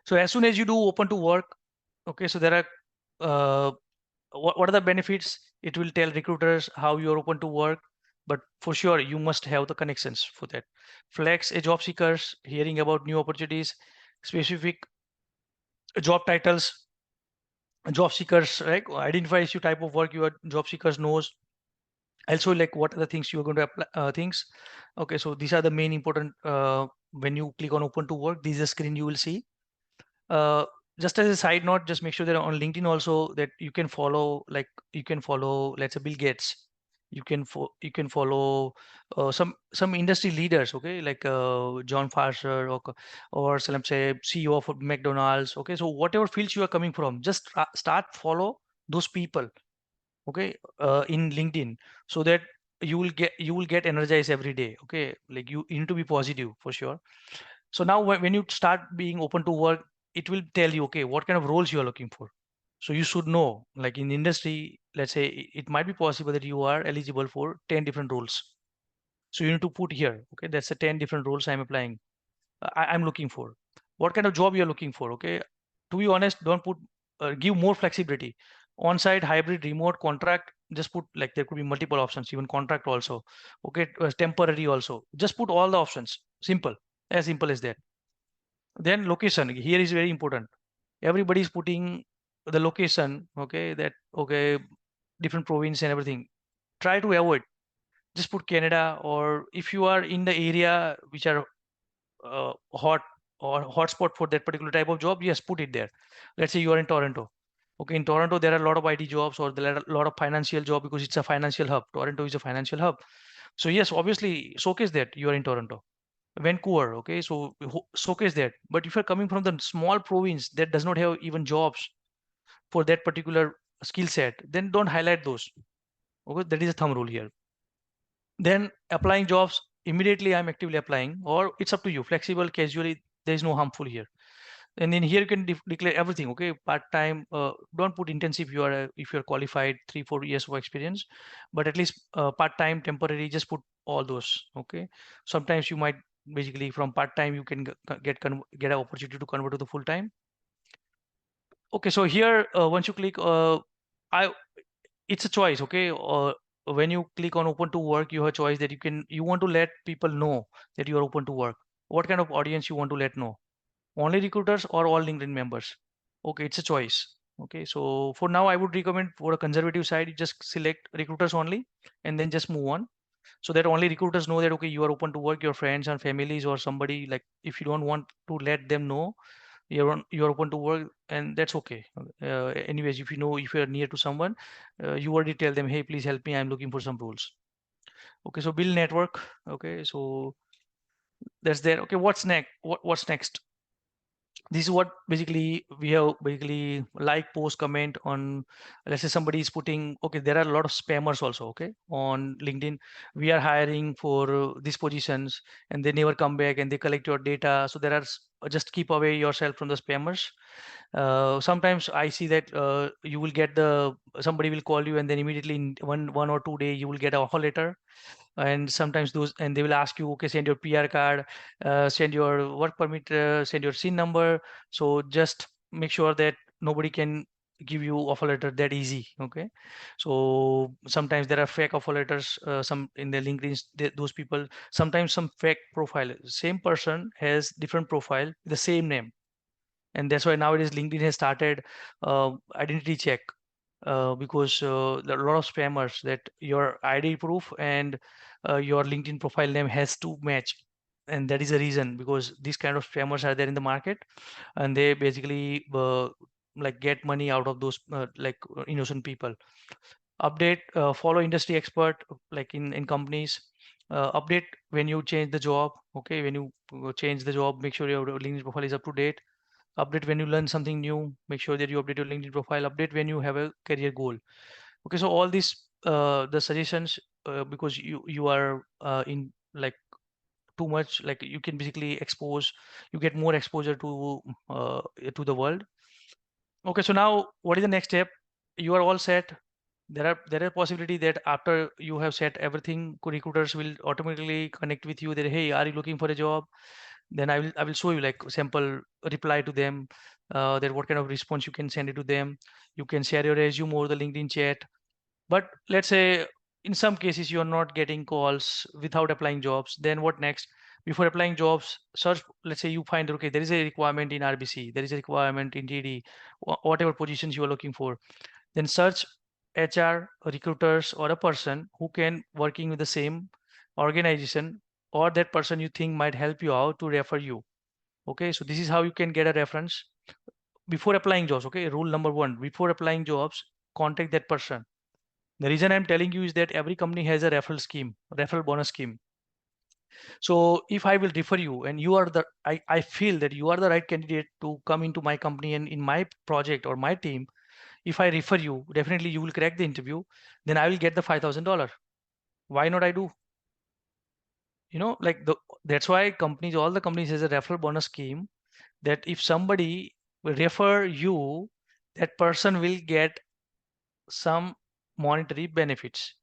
So as soon as you do open to work, okay, so there are uh, what are the benefits? It will tell recruiters how you're open to work, but for sure you must have the connections for that. Flex a job seekers hearing about new opportunities, specific job titles, job seekers, right? Identifies you type of work your job seekers knows. Also, like what are the things you're going to apply things. Okay, so these are the main important when you click on open to work, this is the screen you will see. uh, just as a side note, just make sure that on LinkedIn also that you can follow, like you can follow, let's say Bill Gates. You can follow some industry leaders, okay, like John Farser or so let's say CEO of McDonald's. Okay, so whatever fields you are coming from, just start follow those people, okay, in LinkedIn, so that you will get energized every day. Okay, like you need to be positive for sure. So now when you start being open to work, it will tell you, okay, what kind of roles you are looking for. So you should know, like in industry, let's say it might be possible that you are eligible for 10 different roles. So you need to put here, okay, that's the 10 different roles I'm applying. I'm looking for. What kind of job you're looking for, okay? To be honest, don't put, give more flexibility. On-site, hybrid, remote, contract, just put like there could be multiple options, even contract also. Okay, temporary also. Just put all the options. Simple as that. Then location here is very important. Everybody is putting the location, okay, that okay, different province and everything. Try to avoid. Just put Canada, or if you are in the area which are hot or hotspot for that particular type of job, yes, put it there. Let's say you are in Toronto. Okay, in Toronto there are a lot of IT jobs, or there are a lot of financial job because it's a financial hub. Toronto is a financial hub. So yes, obviously showcase that you are in Toronto. Vancouver, okay, so showcase that. But if you're coming from the small province that does not have even jobs for that particular skill set, then don't highlight those. Okay, that is a thumb rule here. Then applying jobs immediately, I'm actively applying, or it's up to you. Flexible, casually, there is no harmful here. And then here you can declare everything. Okay, part time. Don't put intensive. If you are qualified 3-4 years of experience, but at least part time, temporary. Just put all those. Okay. Sometimes you might basically from part time you can get an opportunity to convert to the full time. Okay, so here once you click, I it's a choice. Okay, when you click on open to work, you have a choice that you want to let people know that you are open to work. What kind of audience you want to let know? Only recruiters or all LinkedIn members? Okay, it's a choice. Okay, so for now, I would recommend for a conservative side, you just select recruiters only and then just move on, so that only recruiters know that okay, you are open to work. Your friends and families or somebody, like if you don't want to let them know you're open to work, and that's okay. Anyways, if you know if you're near to someone, you already tell them, hey, please help me. I'm looking for some roles. Okay, so build network. Okay, so that's there. Okay, what's next? What's next? This is what basically we have basically like, post, comment on. Let's say somebody is putting, okay, there are a lot of spammers also, okay, on LinkedIn. We are hiring for these positions, and they never come back and they collect your data. So there are just keep away yourself from the spammers. Sometimes I see that you will get the somebody will call you, and then immediately in one or 2 day you will get a offer letter. And sometimes those, and they will ask you, okay, send your PR card, send your work permit, send your SIN number. So just make sure that nobody can give you offer letter that easy. Okay, so sometimes there are fake offer letters, some in the LinkedIn, those people, sometimes some fake profile, same person has different profile, the same name. And that's why nowadays LinkedIn has started identity check, because there are a lot of spammers that your ID proof and your LinkedIn profile name has to match. And that is the reason, because these kind of spammers are there in the market, and they basically like get money out of those innocent people. Update, follow industry expert, like in companies. Update when you change the job. Okay, when you change the job, make sure your LinkedIn profile is up to date. Update when you learn something new, make sure that you update your LinkedIn profile. Update when you have a career goal. Okay, so all these the suggestions, because you are in like too much, like you can basically expose, you get more exposure to the world. Okay, so now what is the next step? You are all set. There are possibility that after you have set everything, recruiters will automatically connect with you that, hey, are you looking for a job? Then I will show you like sample reply to them, that what kind of response you can send it to them. You can share your resume over the LinkedIn chat. But let's say in some cases you are not getting calls without applying jobs, then what next? Before applying jobs, search. Let's say you find, okay, there is a requirement in RBC, there is a requirement in TD, whatever positions you are looking for. Then search HR recruiters or a person who can working with the same organization, or that person you think might help you out to refer you. Okay, so this is how you can get a reference before applying jobs. Okay, rule number one: before applying jobs, contact that person. The reason I'm telling you is that every company has a referral scheme, referral bonus scheme. So if I will refer you and you are I feel that you are the right candidate to come into my company and in my project or my team, if I refer you, definitely you will crack the interview, then I will get the $5,000. Why not I do? Like that's why companies, all the companies has a referral bonus scheme, that if somebody will refer you, that person will get some monetary benefits.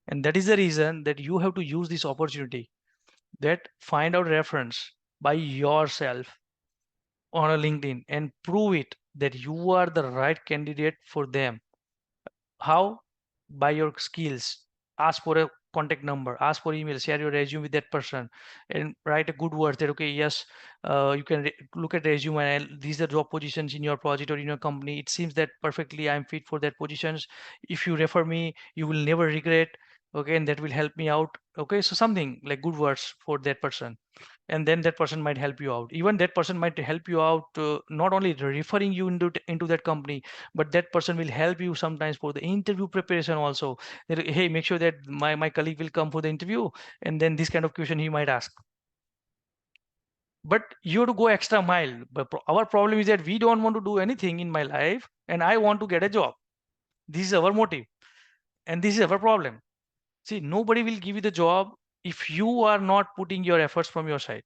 And that is the reason that you have to use this opportunity, that find out reference by yourself on a LinkedIn and prove it that you are the right candidate for them. How? By your skills. Ask for a contact number, ask for email, share your resume with that person, and write a good word that, okay, yes, you can look at resume and these are job positions in your project or in your company. It seems that perfectly I'm fit for that positions. If you refer me, you will never regret. Okay, and that will help me out. Okay, so something like good words for that person, and then that person might help you out. Even that person might help you out, not only referring you into that company, but that person will help you sometimes for the interview preparation also, that, hey, make sure that my colleague will come for the interview, and then this kind of question he might ask. But you have to go extra mile. But our problem is that we don't want to do anything in my life and I want to get a job. This is our motive, and this is our problem. See, nobody will give you the job if you are not putting your efforts from your side.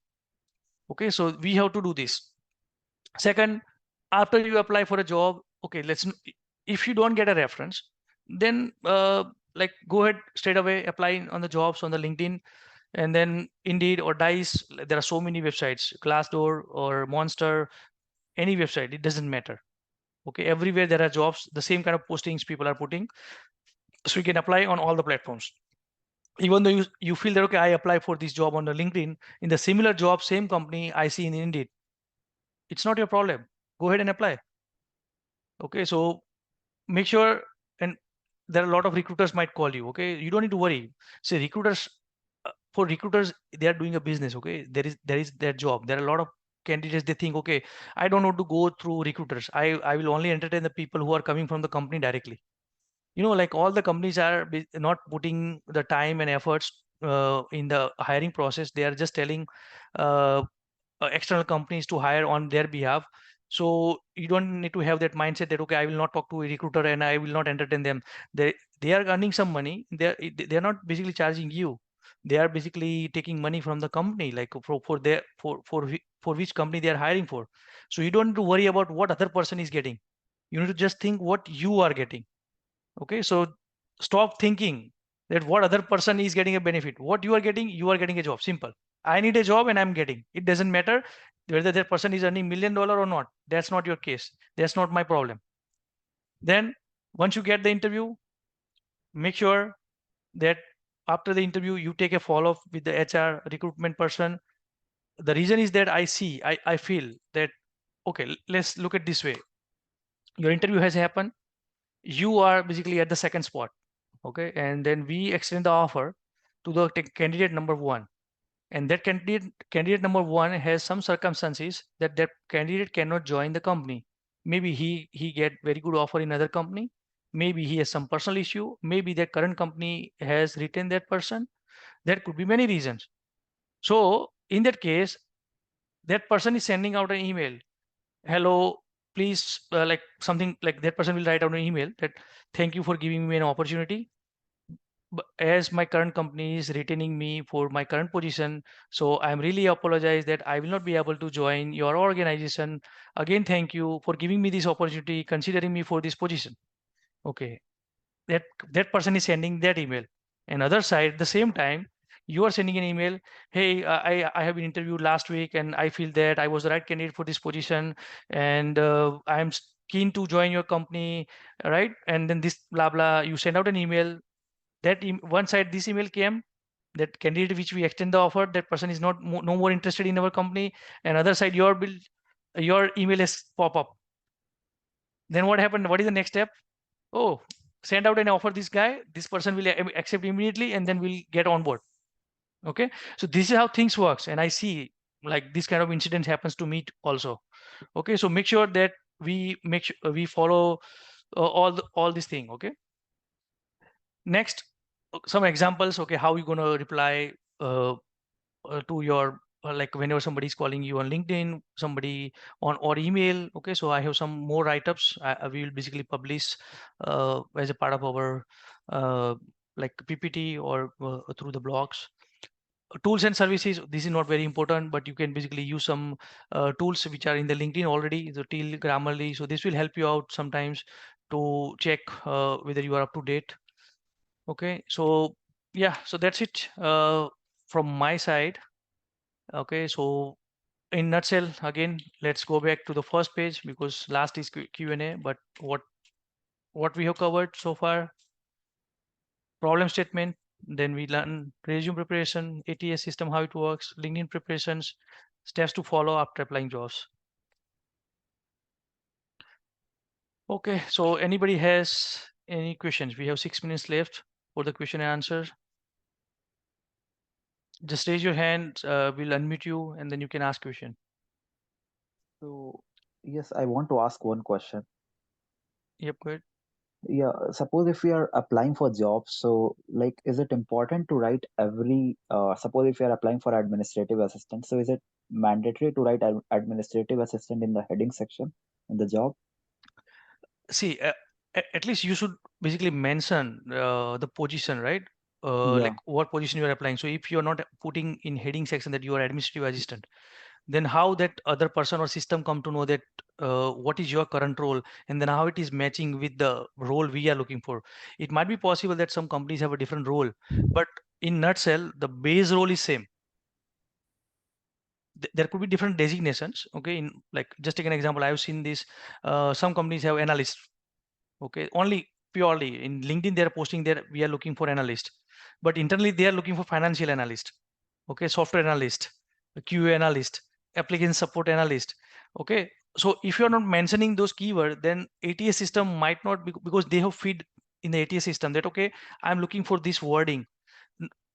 Okay, so we have to do this. Second, after you apply for a job, okay, if you don't get a reference, then like go ahead straight away, apply on the jobs on the LinkedIn, and then Indeed or Dice. There are so many websites, Glassdoor or Monster, any website, it doesn't matter. Okay, everywhere there are jobs, the same kind of postings people are putting, so you can apply on all the platforms. Even though you feel that, okay, I apply for this job on the LinkedIn, in the similar job, same company I see in Indeed, it's not your problem. Go ahead and apply. Okay, so make sure. And there are a lot of recruiters might call you. Okay, you don't need to worry. Say recruiters, for recruiters, they are doing a business. Okay, there is their job. There are a lot of candidates, they think, okay, I don't want to go through recruiters, I will only entertain the people who are coming from the company directly. Like all the companies are not putting the time and efforts in the hiring process. They are just telling uh, external companies to hire on their behalf. So you don't need to have that mindset that, okay, I will not talk to a recruiter and I will not entertain them. They are earning some money. They're not basically charging you. They are basically taking money from the company, like for which company they are hiring for. So you don't need to worry about what other person is getting. You need to just think what you are getting. Okay, so stop thinking that what other person is getting a benefit. What you are getting a job. Simple. I need a job and I'm getting. It doesn't matter whether that person is earning $1 million or not. That's not your case. That's not my problem. Then once you get the interview, make sure that after the interview you take a follow-up with the HR recruitment person. The reason is that I feel that, okay, let's look at this way. Your interview has happened. You are basically at the second spot. Okay, and then we extend the offer to the candidate number one, and that candidate number one has some circumstances that that candidate cannot join the company. Maybe he get very good offer in other company, maybe he has some personal issue, maybe the current company has retained that person. There could be many reasons. So in that case, that person is sending out an email, hello, please, like something like that. Person will write out an email that, thank you for giving me an opportunity, but as my current company is retaining me for my current position, so I'm really apologize that I will not be able to join your organization. Again, thank you for giving me this opportunity, considering me for this position. Okay. that person is sending that email. And other side, at the same time, you are sending an email, hey, I have been interviewed last week and I feel that I was the right candidate for this position, and I'm keen to join your company, right? And then this blah blah, you send out an email. That one side, this email came, that candidate which we extend the offer, that person is not no more interested in our company. And other side, your email has pop up. Then what happened? What is the next step? Oh, send out an offer this guy, this person will accept immediately, and then we'll get on board. Okay, so this is how things works, and I see like this kind of incident happens to me also. Okay, so make sure that we we follow all this thing. Okay, next, some examples. Okay, how you gonna reply to your like whenever somebody is calling you on LinkedIn, somebody on or email. Okay, so I have some more write-ups we will basically publish as a part of our like PPT or through the blogs. Tools and services, this is not very important, but you can basically use some tools which are in the LinkedIn already, the Teal, Grammarly. So this will help you out sometimes to check whether you are up to date. Okay, so yeah, so that's it from my side. Okay, so in nutshell, again, let's go back to the first page because last is Q&A. But what we have covered so far: problem statement, then we learn resume preparation, ATS system, how it works, LinkedIn preparations, steps to follow after applying jobs. Okay, so anybody has any questions? We have 6 minutes left for the question and answer. Just raise your hand, we'll unmute you and then you can ask question. So, yes, I want to ask one question. Yep, good. Yeah, suppose if we are applying for jobs, so like, is it important to write suppose if you are applying for administrative assistant, so is it mandatory to write administrative assistant in the heading section in the job? See, at least you should basically mention the position, right? Like Yeah. what position you are applying. So if you're not putting in heading section that you are administrative assistant, then how that other person or system come to know that what is your current role, and then how it is matching with the role we are looking for. It might be possible that some companies have a different role, but in nutshell, the base role is same. There could be different designations. Okay, in like just take an example. I've seen this. Some companies have analyst. Okay, only purely in LinkedIn they're posting there we are looking for analyst, but internally they are looking for financial analyst. Okay, software analyst, a QA analyst, application support analyst. Okay, so if you're not mentioning those keywords, then ATS system might not be, because they have feed in the ATS system that okay, I'm looking for this wording.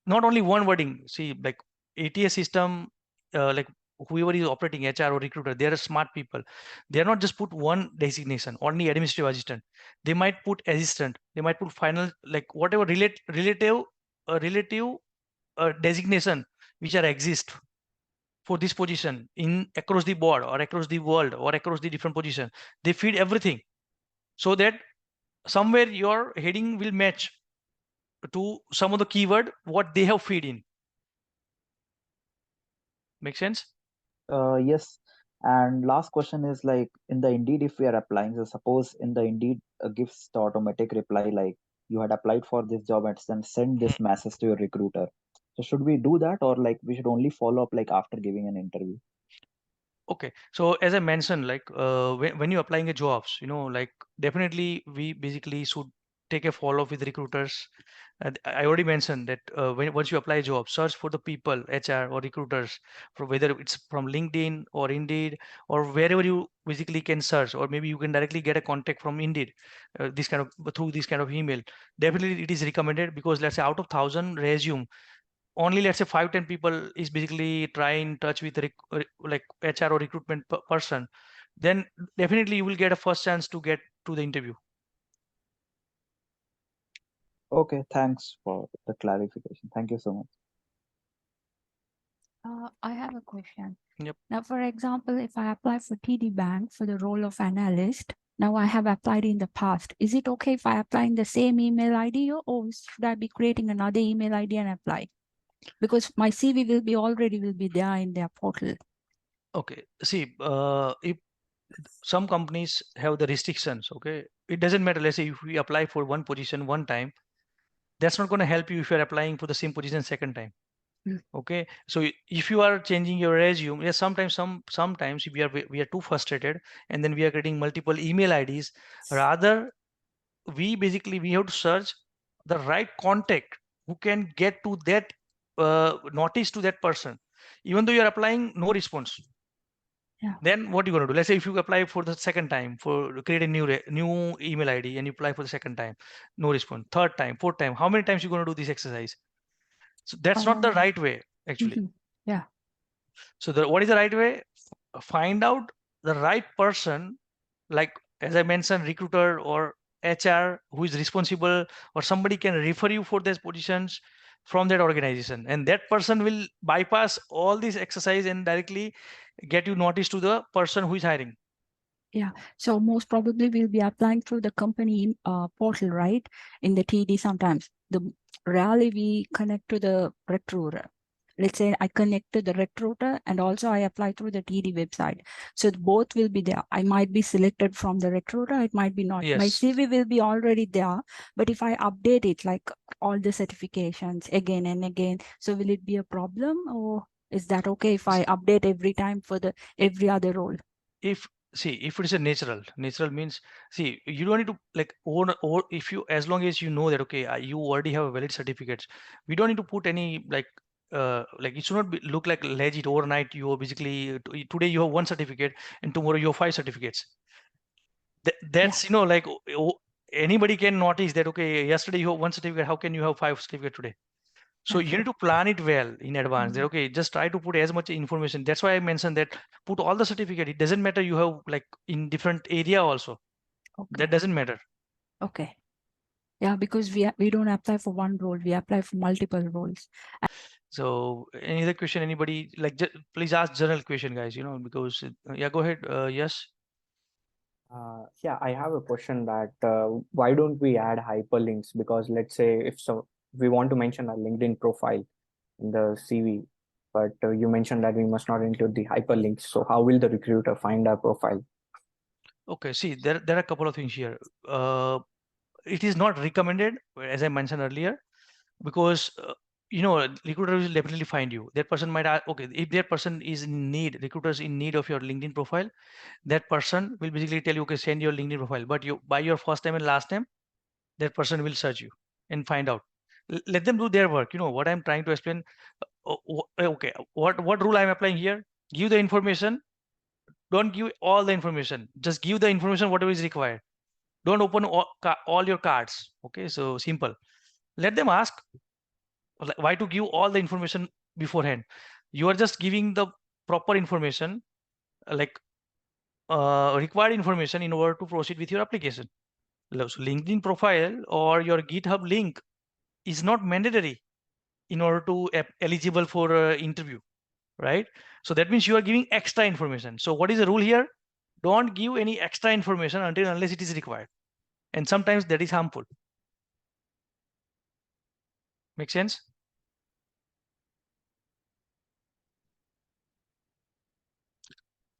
Not only one wording. See, like ATS system, like whoever is operating HR or recruiter, they are smart people. They are not just put one designation, only administrative assistant. They might put assistant. They might put final, like whatever relative designation which are exist for this position in across the board or across the world or across the different position. They feed everything so that somewhere your heading will match to some of the keyword what they have feed in. Make sense? Yes. And last question is like in the Indeed, if we are applying, so suppose in the Indeed gives the automatic reply like you had applied for this job and then send this message to your recruiter. So should we do that, or like we should only follow up like after giving an interview? Okay, so as I mentioned, like when you're applying a jobs, like definitely we basically should take a follow up with recruiters. I already mentioned that once you apply a job, search for the people, HR or recruiters, for whether it's from LinkedIn or Indeed or wherever you basically can search, or maybe you can directly get a contact from Indeed, this kind of through this kind of email. Definitely, it is recommended because let's say out of 1,000 resume, only let's say 5-10 people is basically try in touch with like HR or recruitment person, then definitely you will get a first chance to get to the interview. Okay, thanks for the clarification. Thank you so much. I have a question. Yep. Now, for example, if I apply for TD Bank for the role of analyst, now I have applied in the past. Is it okay if I apply in the same email ID, or should I be creating another email ID and apply? Because my CV will be there in their portal. Okay. See, if some companies have the restrictions. Okay, it doesn't matter. Let's say if we apply for one position one time, that's not going to help you if you're applying for the same position second time. Okay, so if you are changing your resume, yes, sometimes we are too frustrated, and then we are getting multiple email IDs. Rather, we have to search the right contact who can get to that notice to that person, even though you are applying no response. Yeah. Then what you going to do? Let's say if you apply for the second time for create a new email ID and you apply for the second time, no response. Third time, fourth time, how many times you going to do this exercise? So that's not the right way, actually. Yeah. So what is the right way? Find out the right person, like as I mentioned, recruiter or HR who is responsible, or somebody can refer you for these positions from that organization, and that person will bypass all this exercise and directly get you notice to the person who is hiring. Yeah. So most probably we'll be applying through the company portal, right? In the TD sometimes. Rarely we connect to the recruiter. Let's say I connect to the recruiter and also I apply through the TD website. So both will be there. I might be selected from the recruiter. It might be not. My Yes. CV will be already there. But if I update it, like all the certifications again and again, so will it be a problem, or is that okay if I update every time for the every other role? If it is a natural means, see, you don't need to like own, or if you, as long as you know that okay, you already have a valid certificates, we don't need to put any like it should not look like legit overnight. You are basically today you have one certificate and tomorrow you have 5 certificates. That's like anybody can notice that okay, yesterday you have one certificate, how can you have 5 certificates today? So you need to plan it well in advance. That, okay, just try to put as much information. That's why I mentioned that put all the certificate. It doesn't matter you have like in different area also. Okay. That doesn't matter. Okay. Yeah, because we don't apply for one role, we apply for multiple roles. So any other question, anybody like, please ask general question, guys, because yeah, go ahead. Yes. Yeah, I have a question that why don't we add hyperlinks? Because let's say if we want to mention a LinkedIn profile in the CV, but you mentioned that we must not include the hyperlinks. So how will the recruiter find our profile? Okay, see, there are a couple of things here. It is not recommended, as I mentioned earlier, because recruiters will definitely find you. That person might ask, okay, if that person is in need, recruiters in need of your LinkedIn profile, that person will basically tell you, okay, send your LinkedIn profile. But you, by your first name and last name, that person will search you and find out. Let them do their work. What I'm trying to explain. Okay, what rule I'm applying here? Give the information. Don't give all the information. Just give the information whatever is required. Don't open all your cards. Okay, so simple. Let them ask. Why to give all the information beforehand? You are just giving the proper information, like required information in order to proceed with your application. So LinkedIn profile or your GitHub link is not mandatory in order to eligible for interview, right? So that means you are giving extra information. So what is the rule here? Don't give any extra information unless it is required, and sometimes that is harmful. Make sense?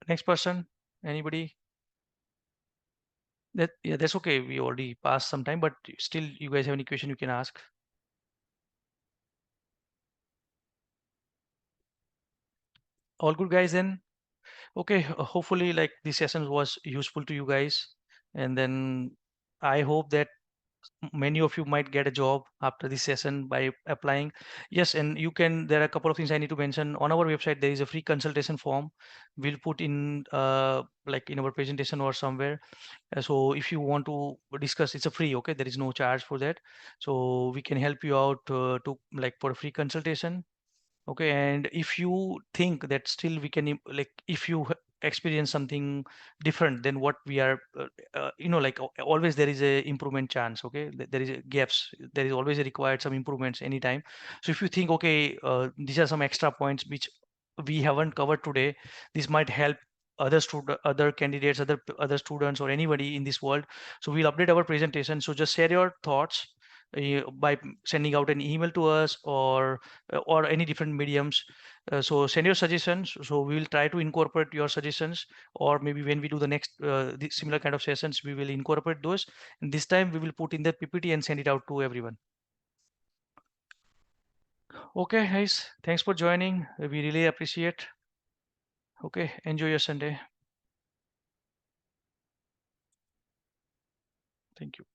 Next person, anybody? Yeah, that's okay. We already passed some time, but still, you guys have any question you can ask. All good, guys, then? Okay, hopefully like this session was useful to you guys, and then I hope that many of you might get a job after this session by applying. Yes, and there are a couple of things I need to mention. On our website there is a free consultation form. We'll put in like in our presentation or somewhere. So if you want to discuss, it's a free, okay, there is no charge for that. So we can help you out to like for a free consultation. Okay, and if you think that still we can like, if you experience something different than what we are like always there is a improvement chance. Okay, there is gaps, there is always required some improvements anytime. So if you think, okay, these are some extra points which we haven't covered today, this might help other candidates, other students, or anybody in this world. So we'll update our presentation. So just share your thoughts by sending out an email to us or any different mediums. So send your suggestions. So we will try to incorporate your suggestions, or maybe when we do the next similar kind of sessions, we will incorporate those. And this time we will put in the PPT and send it out to everyone. Okay, guys, thanks for joining. We really appreciate. Okay, enjoy your Sunday. Thank you.